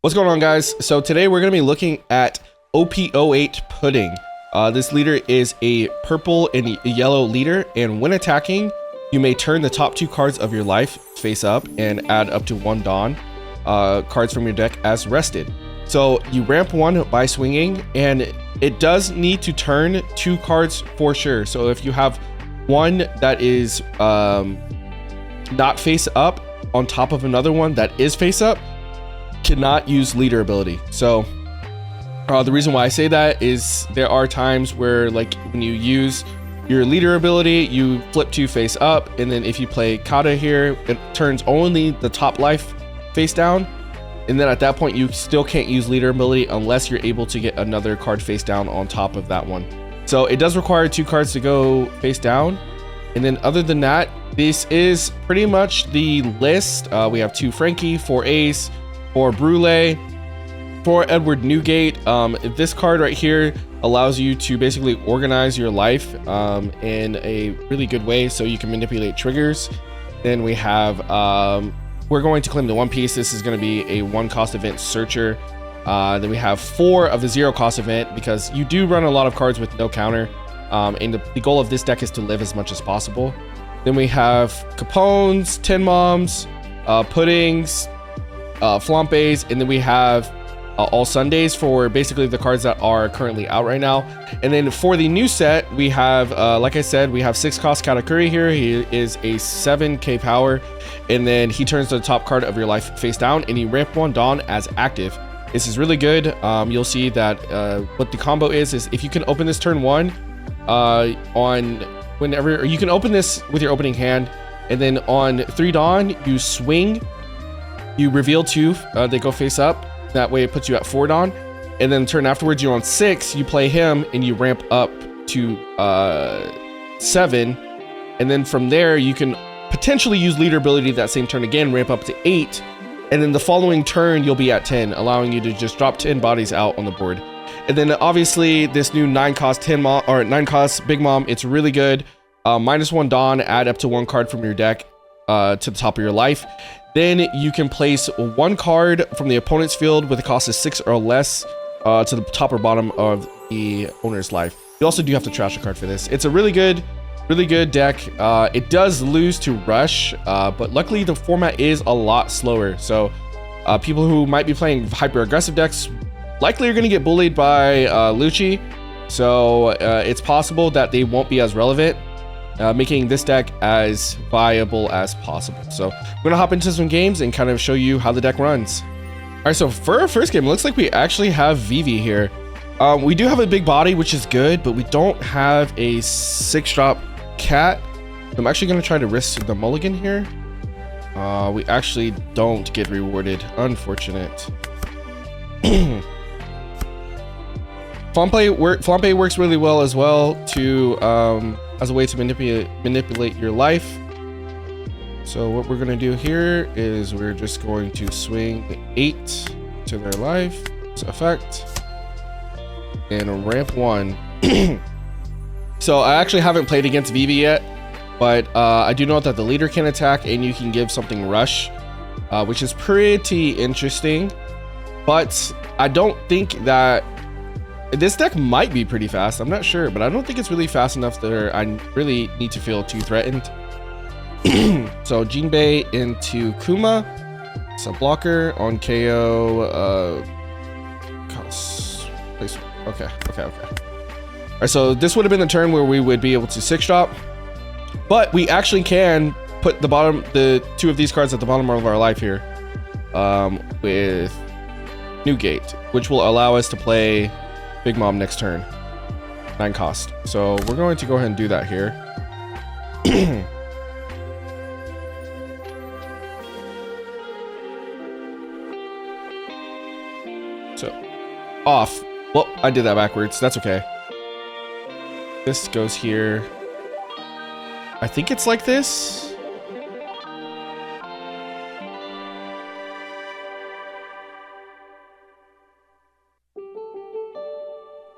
What's going on, guys? So today we're going to be looking at OP08 Pudding. This leader is a purple and yellow leader, and when attacking, you may turn the top 2 cards of your life face up and add up to 1 Dawn cards from your deck as rested. So you ramp 1 by swinging, and it does need to turn 2 cards for sure. So if you have one that is not face up on top of another one that is face up, cannot use leader ability. So the reason why I say that is there are times where, like, when you use your leader ability, you flip 2 face up, and then if you play Kata here, it turns only the top life face down, and then at that point you still can't use leader ability unless you're able to get another card face down on top of that one. So it does require 2 cards to go face down, and then other than that, this is pretty much the list. We have 2 Frankie, 4 Ace, 4 Brule, 4 Edward Newgate. This card right here allows you to basically organize your life in a really good way, so you can manipulate triggers. Then we have we're going to claim the One Piece. This is going to be a 1-cost event searcher. Then we have 4 of the 0-cost event, because you do run a lot of cards with no counter, and the goal of this deck is to live as much as possible. Then we have Capones, Tin Moms, Puddings, Flampes, and then we have All Sundays for basically the cards that are currently out right now. And then for the new set, we have, like I said, we have 6-cost Katakuri here. He is a 7k power, and then he turns the top card of your life face down, and he ramp 1 Dawn as active. This is really good. You'll see that what the combo is if you can open this turn 1 on whenever, or you can open this with your opening hand, and then on 3 Dawn, you swing, you reveal 2, they go face up. That way it puts you at 4 Dawn, and then turn afterwards, you're on 6, you play him, and you ramp up to 7, and then from there you can potentially use leader ability that same turn again, ramp up to 8, and then the following turn you'll be at 10, allowing you to just drop 10 bodies out on the board. And then obviously this new 9-cost 9-cost Big Mom, it's really good. -1 Dawn, add up to 1 card from your deck to the top of your life. Then you can place 1 card from the opponent's field with a cost of 6 or less to the top or bottom of the owner's life. You also do have to trash a card for this. It's a really good deck. It does lose to Rush, but luckily the format is a lot slower. So people who might be playing hyper aggressive decks likely are going to get bullied by Lucci. So it's possible that they won't be as relevant, making this deck as viable as possible. So we're gonna hop into some games and kind of show you how the deck runs. All right, so for our first game, it looks like we actually have Vivi here. We do have a big body, which is good, but we don't have a 6-drop cat. I'm actually gonna try to risk the mulligan here. We actually don't get rewarded, unfortunate. Flampe works really well as well to as a way to manipulate your life. So what we're gonna do here is we're just going to swing 8 to their life, effect, and ramp 1. So I actually haven't played against Vivi yet, but I do know that the leader can attack and you can give something rush, which is pretty interesting. But I don't think that this deck might be pretty fast. I'm not sure, but I don't think it's really fast enough that I really need to feel too threatened. So Jinbei into Kuma. It's a blocker on KO. Okay. All right, so this would have been the turn where we would be able to 6-drop, but we actually can put the 2 of these cards at the bottom of our life here with Newgate, which will allow us to play Big Mom next turn, 9 cost. So we're going to go ahead and do that here. So off. Well, I did that backwards. That's okay. This goes here. I think it's like this.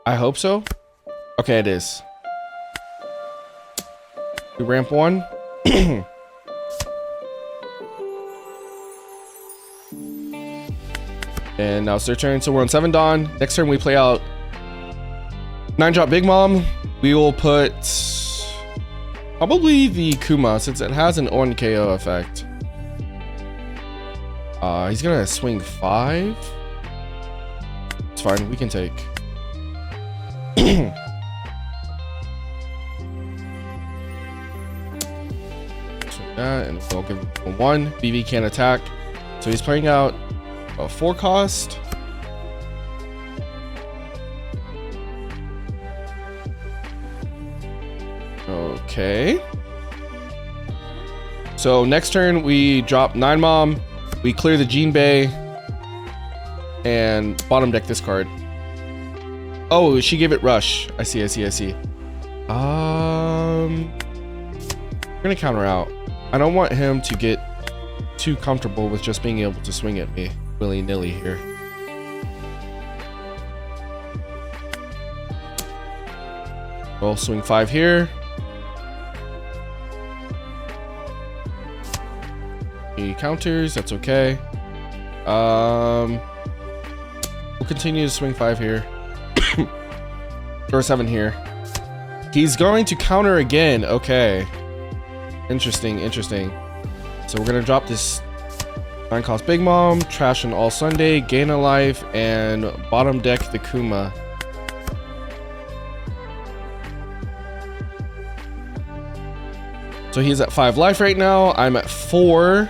I hope so. Okay, it is. We ramp 1. And now it's their turn, so we're on 7 Dawn. Next turn we play out 9-drop Big Mom. We will put probably the Kuma since it has an on KO effect. He's gonna swing 5. It's fine, we can take. That, and I'll give him 1. Vivi can't attack, so he's playing out a 4 cost. Okay. So next turn we drop 9 Mom, we clear the Gene Bay, and bottom deck this card. Oh, she gave it Rush. I see. We're gonna counter out. I don't want him to get too comfortable with just being able to swing at me willy-nilly here. We'll swing 5 here. He counters, that's okay. We'll continue to swing 5 here. Or 7 here. He's going to counter again. Okay. Interesting. So we're gonna drop this 9 cost Big Mom, trash an All Sunday, gain a life, and bottom deck the Kuma. So he's at 5 life right now. I'm at 4.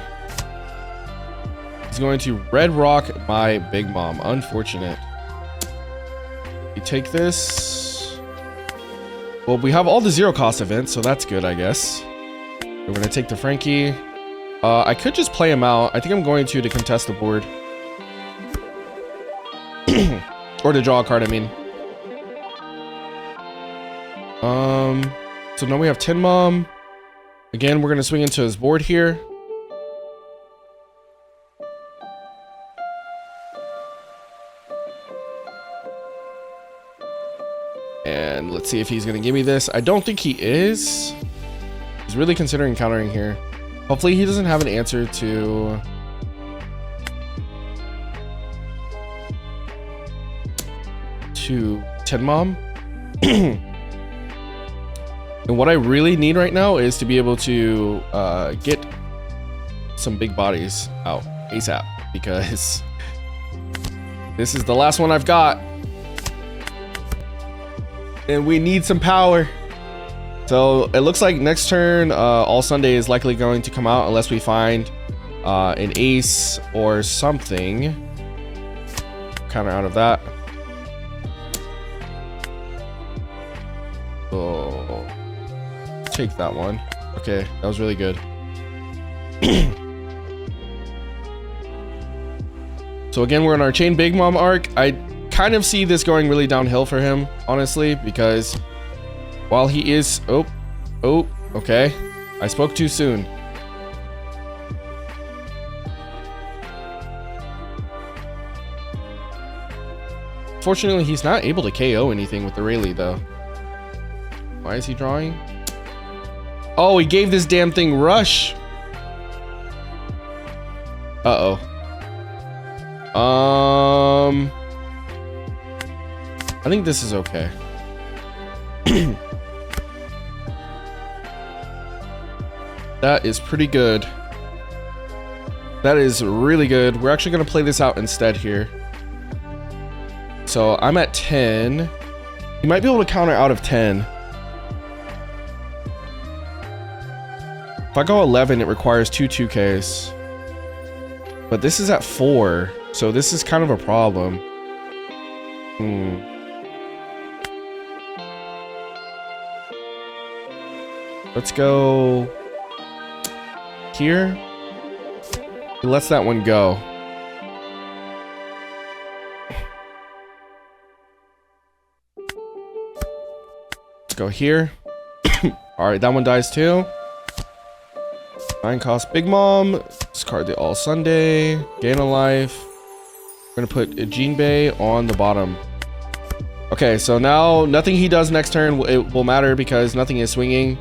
He's going to red rock my Big Mom. Unfortunate. We take this. Well, we have all the 0 cost events, so that's good, I guess. We're gonna take the Frankie. I could just play him out. I think I'm going to contest the board. Or to draw a card, I mean. So now we have 10 Mom. Again, we're gonna swing into his board here. And let's see if he's gonna give me this. I don't think he is. He's really considering countering here. Hopefully he doesn't have an answer to... to 10 Mom. And what I really need right now is to be able to get some big bodies out ASAP, because this is the last one I've got. And we need some power. So it looks like next turn, All Sunday is likely going to come out unless we find an ace or something. Counter out of that. Oh, take that one. Okay, that was really good. So again, we're in our Chain Big Mom arc. I kind of see this going really downhill for him, honestly, because while he is... Oh, okay. I spoke too soon. Fortunately, he's not able to KO anything with the Rayleigh, though. Why is he drawing? Oh, he gave this damn thing Rush. Uh-oh. I think this is okay. That is pretty good. That is really good. We're actually going to play this out instead here. So I'm at 10. He might be able to counter out of 10. If I go 11, it requires 2 2Ks. But this is at 4. So this is kind of a problem. Let's go here. He lets that one go. Let's go here. Alright, that one dies too. 9 cost Big Mom. Discard the All Sunday. Gain a life. We're gonna put a Gene Bay on the bottom. Okay, so now nothing he does next turn it will matter because nothing is swinging.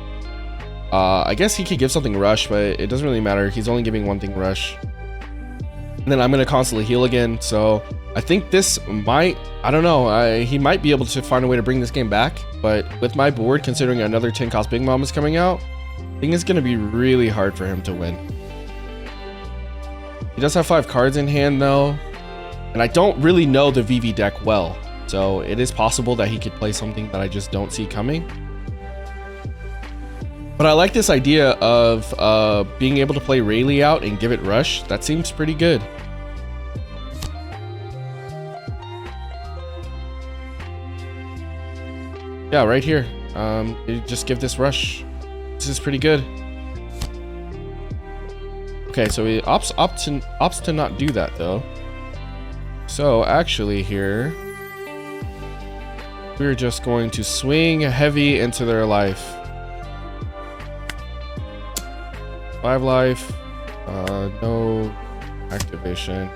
I guess he could give something Rush, but it doesn't really matter. He's only giving one thing Rush. And then I'm gonna constantly heal again, so I think this might, I don't know, he might be able to find a way to bring this game back, but with my board, considering another 10 cost Big Mom is coming out, I think it's going to be really hard for him to win. He does have 5 cards in hand though, and I don't really know the Vivi deck well, so it is possible that he could play something that I just don't see coming. But I like this idea of being able to play Rayleigh out and give it Rush. That seems pretty good. Yeah, right here. You just give this Rush. This is pretty good. Okay, so he opts to not do that though. So actually here, we're just going to swing heavy into their life. 5 life, no activation.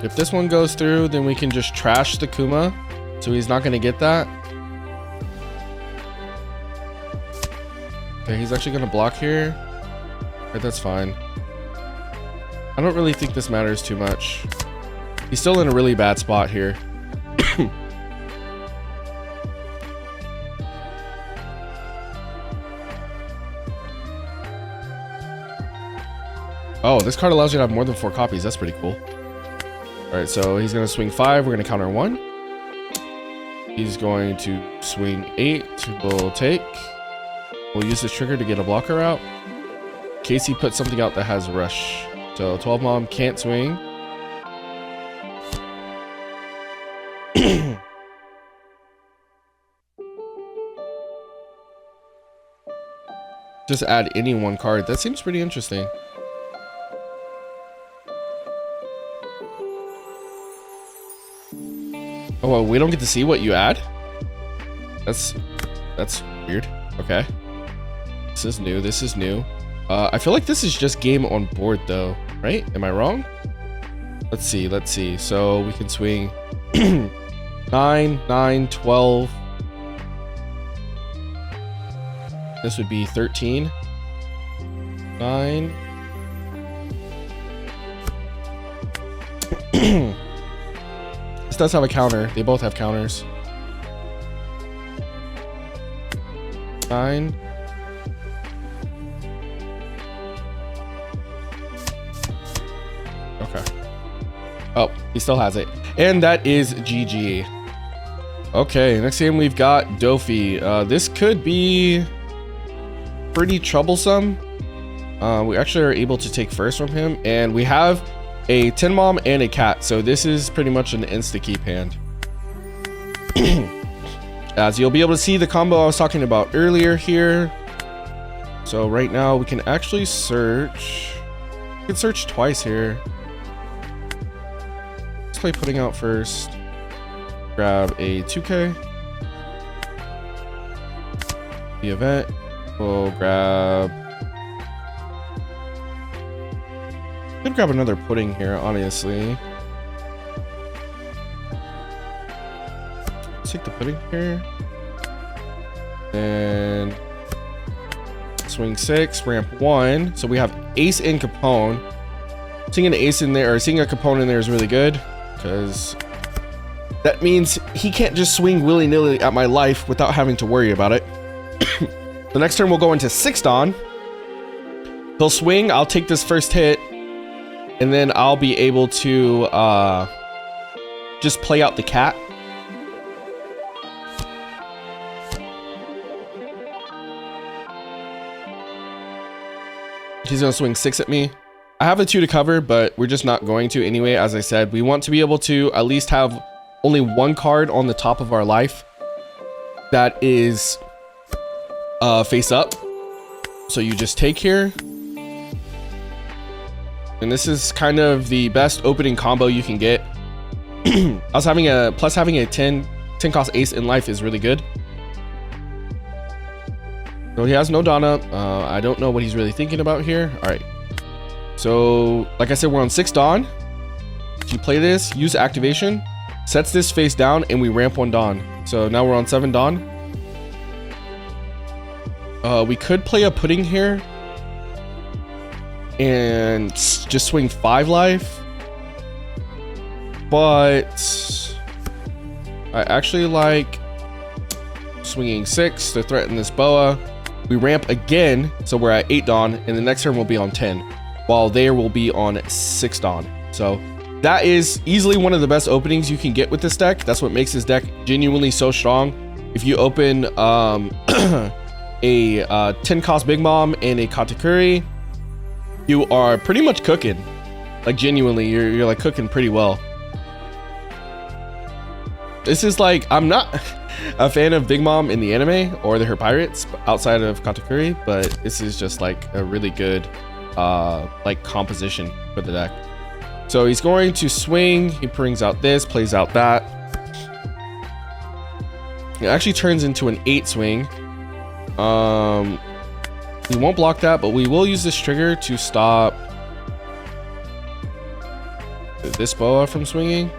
If this one goes through, then we can just trash the Kuma, so he's not going to get that. Okay, he's actually going to block here. Okay, that's fine. I don't really think this matters too much. He's still in a really bad spot here. Oh, this card allows you to have more than 4 copies. That's pretty cool. All right, so he's going to swing 5. We're going to counter 1. He's going to swing 8. We'll take. We'll use this trigger to get a blocker out. In case he puts something out that has Rush. So 12 Mom can't swing. Just add any one card. That seems pretty interesting. Oh, well, we don't get to see what you add? That's weird. Okay. This is new. This is new. I feel like this is just game on board though, right? Am I wrong? Let's see. Let's see. So we can swing 9, 9, 12. This would be 13. 9. This does have a counter. They both have counters. 9. Okay. Oh, he still has it. And that is GG. Okay, next game we've got Dofi. This could be pretty troublesome. We actually are able to take first from him, and we have a 10 Mom and a cat, so this is pretty much an insta-keep hand. As you'll be able to see the combo I was talking about earlier here. So right now we can actually search. We can search twice here. Let's play putting out first. Grab a 2K. The event. We'll grab. Could grab another pudding here, honestly. Let's take the pudding here. And swing 6, ramp 1. So we have ace and Capone. Seeing an ace in there, or seeing a Capone in there is really good, because that means he can't just swing willy-nilly at my life without having to worry about it. The next turn we'll go into 6 Dawn. He'll swing, I'll take this first hit, and then I'll be able to just play out the cat. He's gonna swing 6 at me. I have a 2 to cover, but we're just not going to anyway. As I said, we want to be able to at least have only 1 card on the top of our life that is face up. So you just take here. And this is kind of the best opening combo you can get. Having a 10 cost ace in life is really good. So he has no Donna. I don't know what he's really thinking about here. All right. So like I said, we're on 6 Dawn. If you play this, use activation, sets this face down, and we ramp 1 Dawn. So now we're on 7 Dawn. We could play a pudding here and just swing 5 life, but I actually like swinging 6 to threaten this boa. We ramp again, so we're at 8 Dawn, and the next turn will be on 10, while there will be on 6 Dawn. So that is easily one of the best openings you can get with this deck. That's what makes this deck genuinely so strong. If you open a 10 cost Big Mom and a Katakuri, you are pretty much cooking. Like genuinely, you're like cooking pretty well. This is like, I'm not a fan of Big Mom in the anime or her pirates outside of Katakuri, but this is just like a really good like composition for the deck. So he's going to swing, he brings out this, plays out that. It actually turns into an 8 swing. We won't block that, but we will use this trigger to stop this boa from swinging.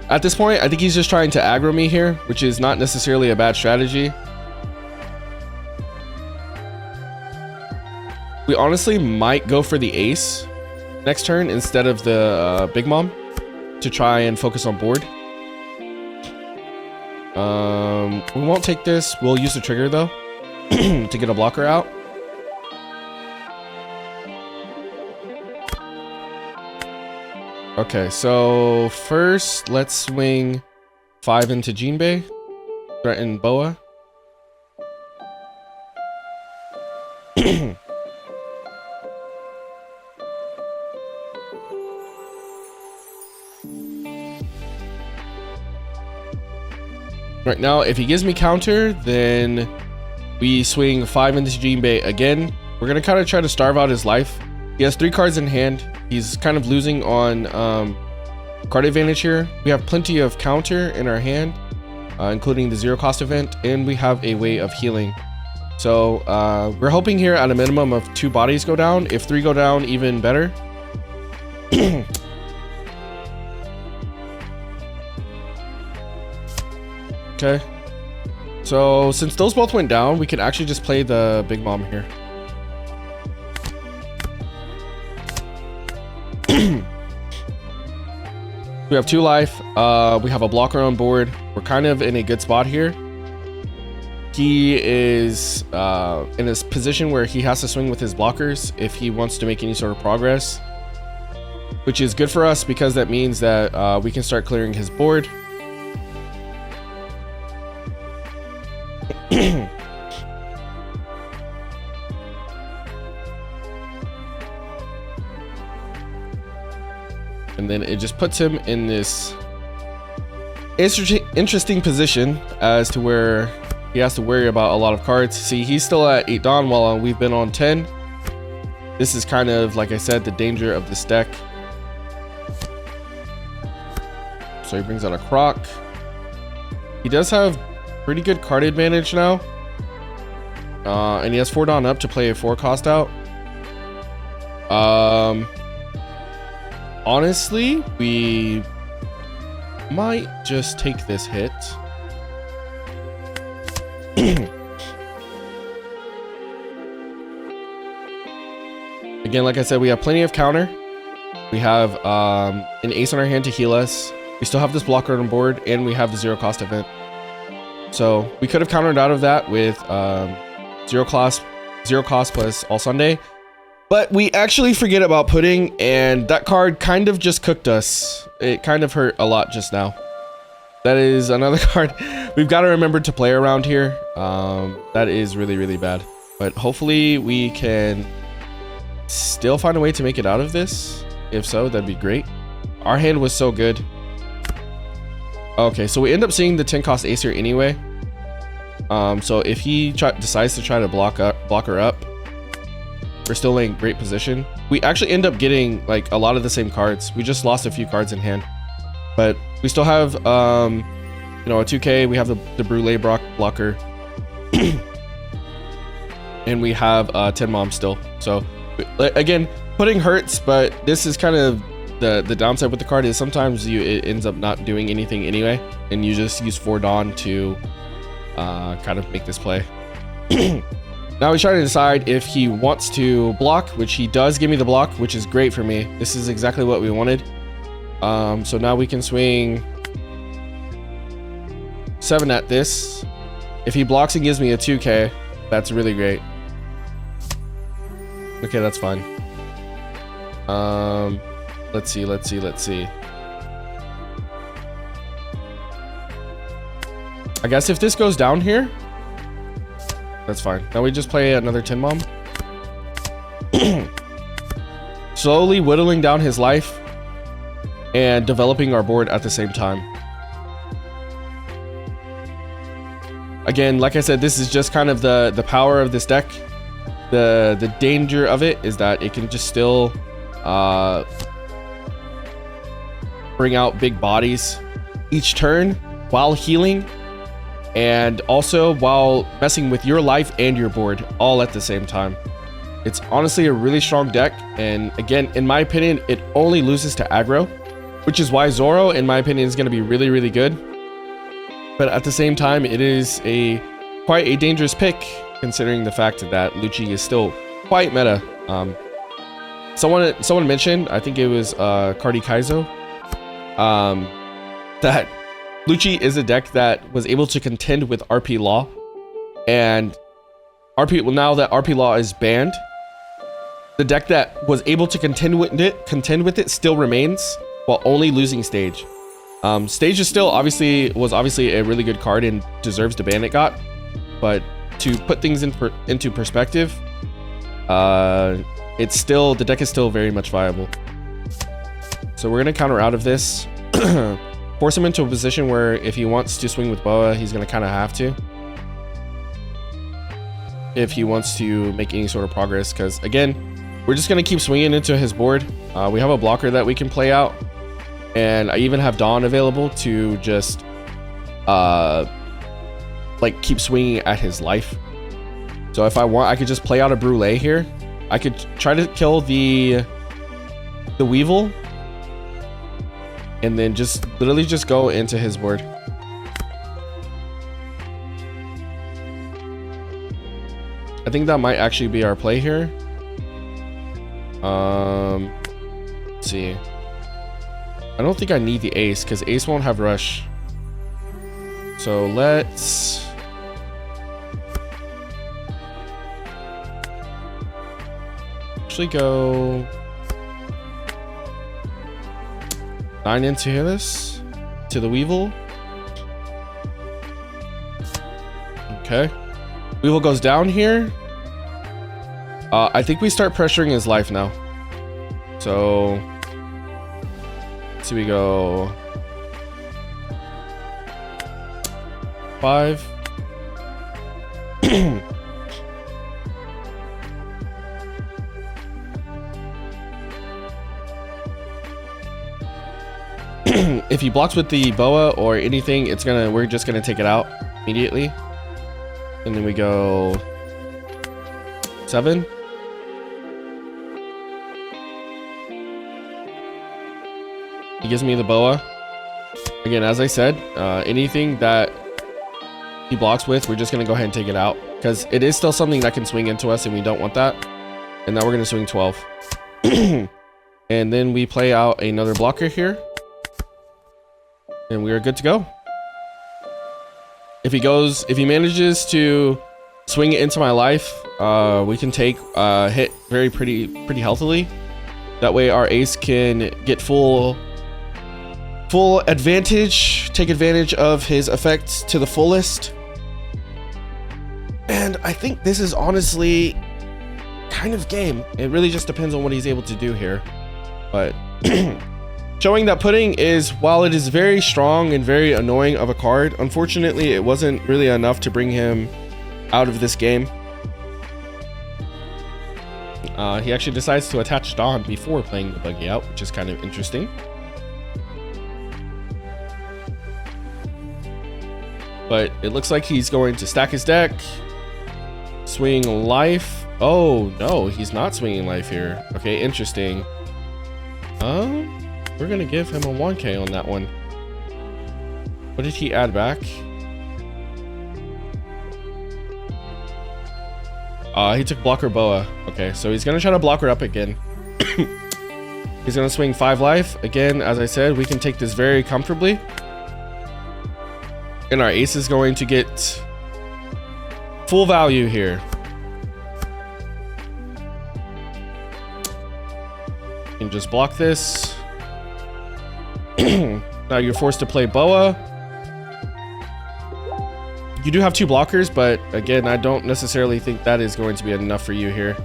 At this point, I think he's just trying to aggro me here, which is not necessarily a bad strategy. We honestly might go for the ace next turn instead of the Big Mom to try and focus on board. We won't take this. We'll use the trigger though to get a blocker out. Okay, so first let's swing 5 into Jinbei, threaten boa. Right now, if he gives me counter, then we swing 5 into Jinbei again. We're gonna kind of try to starve out his life. He has 3 cards in hand. He's kind of losing on card advantage here. We have plenty of counter in our hand, including the 0 cost event, and we have a way of healing. So we're hoping here at a minimum of 2 bodies go down. If 3 go down, even better. Okay, so since those both went down, we can actually just play the Big Mom here. We have 2 life. We have a blocker on board. We're kind of in a good spot here. He is in his position where he has to swing with his blockers if he wants to make any sort of progress, which is good for us because that means that we can start clearing his board. And then it just puts him in this interesting position as to where he has to worry about a lot of cards. See, he's still at 8 Dawn while we've been on 10. This is kind of, like I said, the danger of this deck. So he brings out a Croc. He does have pretty good card advantage now. And he has 4 Dawn up to play a 4 cost out. Honestly, we might just take this hit. Again, like I said, we have plenty of counter. We have an ace on our hand to heal us. We still have this blocker on board, and we have the 0 cost event. So we could have countered out of that with 0 cost plus All Sunday. But we actually forget about pudding, and that card kind of just cooked us. It kind of hurt a lot just now. That is another card we've got to remember to play around here. That is really, really bad. But hopefully we can still find a way to make it out of this. If so, that'd be great. Our hand was so good. Okay, so we end up seeing the 10 cost ace here anyway. So if he decides to try to block her up, we're still in great position. We actually end up getting like a lot of the same cards. We just lost a few cards in hand, but we still have you know, a 2K. We have the Brulee blocker, and we have 10 Mom still. So again, pudding hurts, but this is kind of the downside with the card is sometimes it ends up not doing anything anyway, and you just use 4 Dawn to kind of make this play. Now he's trying to decide if he wants to block, which he does give me the block, which is great for me. This is exactly what we wanted. So now we can swing 7 at this. If he blocks and gives me a 2k, that's really great. Okay, that's fine. Let's see. I guess if this goes down here, that's fine. Now we just play another tin bomb. Slowly whittling down his life and developing our board at the same time. Again, like I said, this is just kind of the power of this deck. The danger of it is that it can just still bring out big bodies each turn while healing, and also while messing with your life and your board all at the same time. It's honestly a really strong deck, and again, in my opinion, it only loses to aggro, which is why Zoro, in my opinion, is going to be really, really good. But at the same time, it is quite a dangerous pick, considering the fact that Lucci is still quite meta. Someone mentioned, I think it was Cardi Kaizo, that Lucci is a deck that was able to contend with RP Law, and now that RP Law is banned, the deck that was able to contend with it still remains, while only losing Stage. Stage is still was obviously a really good card and deserves the ban it got, but to put things into perspective, the deck is still very much viable. So we're gonna counter out of this, force him into a position where if he wants to swing with Boa, he's gonna kind of have to, if he wants to make any sort of progress, because again, we're just gonna keep swinging into his board. We have a blocker that we can play out, and I even have Dawn available to just like keep swinging at his life. So if I want, I could just play out a Brûlée here. I could try to kill the Weevil, and then just literally just go into his board. I think that might actually be our play here. Let's see. I don't think I need the ace because ace won't have rush. So let's actually go 9 into this to the Weevil. Okay. Weevil goes down here. I think we start pressuring his life now. So let's see, we go 5. If he blocks with the Boa or anything, we're just gonna take it out immediately. And then we go 7. He gives me the Boa. Again, as I said, anything that he blocks with, we're just gonna go ahead and take it out, because it is still something that can swing into us and we don't want that. And now we're gonna swing 12. And then we play out another blocker here, and we are good to go. If he manages to swing it into my life, we can take hit pretty healthily. That way our ace can get full advantage, take advantage of his effects to the fullest. And I think this is honestly kind of game. It really just depends on what he's able to do here. But showing that Pudding is, while it is very strong and very annoying of a card, unfortunately it wasn't really enough to bring him out of this game. He actually decides to attach Dawn before playing the Buggy out, which is kind of interesting. But it looks like he's going to stack his deck, swing life. Oh no, he's not swinging life here. Okay, interesting. We're gonna give him a 1k on that one. What did he add back? He took blocker boa. Okay, so he's gonna try to block her up again. He's gonna swing 5 life. Again, as I said, we can take this very comfortably. And our ace is going to get full value here. You can just block this. Now you're forced to play boa. You do have 2 blockers, but again, I don't necessarily think that is going to be enough for you here.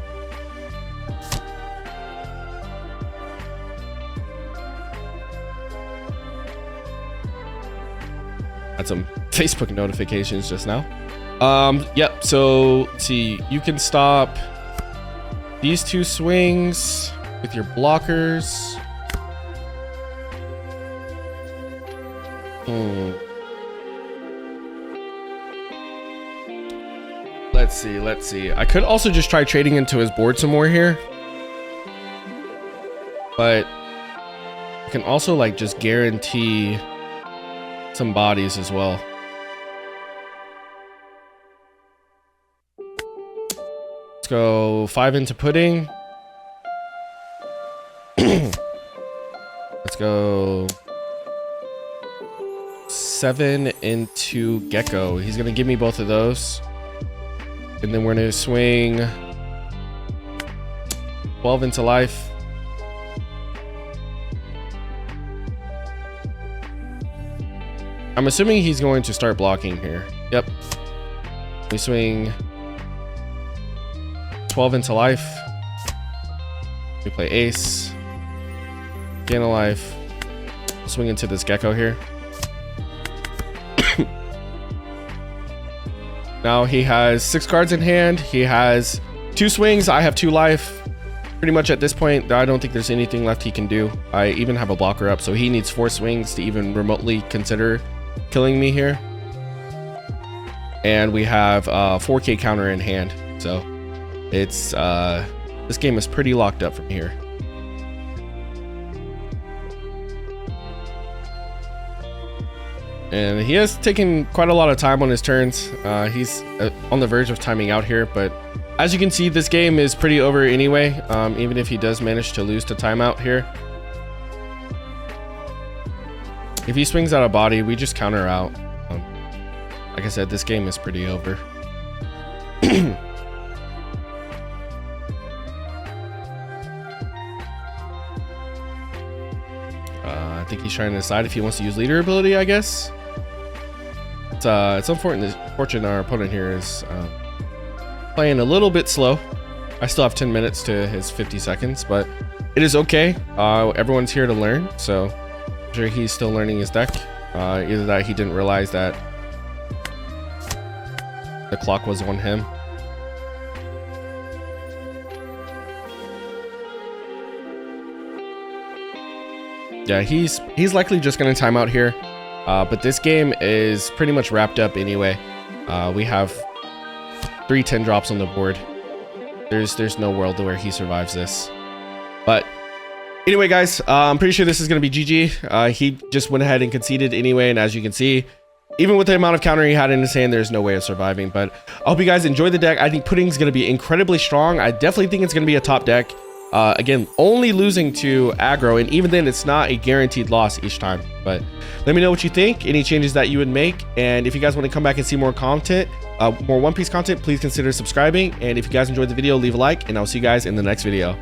Had some Facebook notifications just now. Yep, so let's see, you can stop these 2 swings with your blockers. Let's see. I could also just try trading into his board some more here. But I can also like just guarantee some bodies as well. Let's go 5 into pudding. Let's go 7 into gecko. He's gonna give me both of those. And then we're gonna swing 12 into life. I'm assuming he's going to start blocking here. Yep. We swing 12 into life. We play ace. Gain a life. Swing into this gecko here. Now he has 6 cards in hand. He has 2 swings. I have 2 life. Pretty much at this point, I don't think there's anything left he can do. I even have a blocker up, so he needs 4 swings to even remotely consider killing me here. And we have 4K counter in hand, so it's this game is pretty locked up from here. And he has taken quite a lot of time on his turns. He's on the verge of timing out here, but as you can see, this game is pretty over anyway, even if he does manage to lose to timeout here. If he swings out a body, we just counter out. Like I said, this game is pretty over. I think he's trying to decide if he wants to use leader ability, I guess. It's unfortunate our opponent here is playing a little bit slow. I still have 10 minutes to his 50 seconds, but it is okay. Everyone's here to learn, so I'm sure he's still learning his deck. Either that he didn't realize that the clock was on him. Yeah, he's likely just going to time out here. But this game is pretty much wrapped up anyway. We have 3 10 drops on the board. There's no world where he survives this. But anyway, guys, I'm pretty sure this is going to be GG. He just went ahead and conceded anyway. And as you can see, even with the amount of counter he had in his hand, there's no way of surviving. But I hope you guys enjoyed the deck. I think Pudding's going to be incredibly strong. I definitely think it's going to be a top deck. Again, only losing to aggro, and even then it's not a guaranteed loss each time. But let me know what you think, any changes that you would make, and if you guys want to come back and see more content, more One Piece content, please consider subscribing. And if you guys enjoyed the video, leave a like, and I'll see you guys in the next video.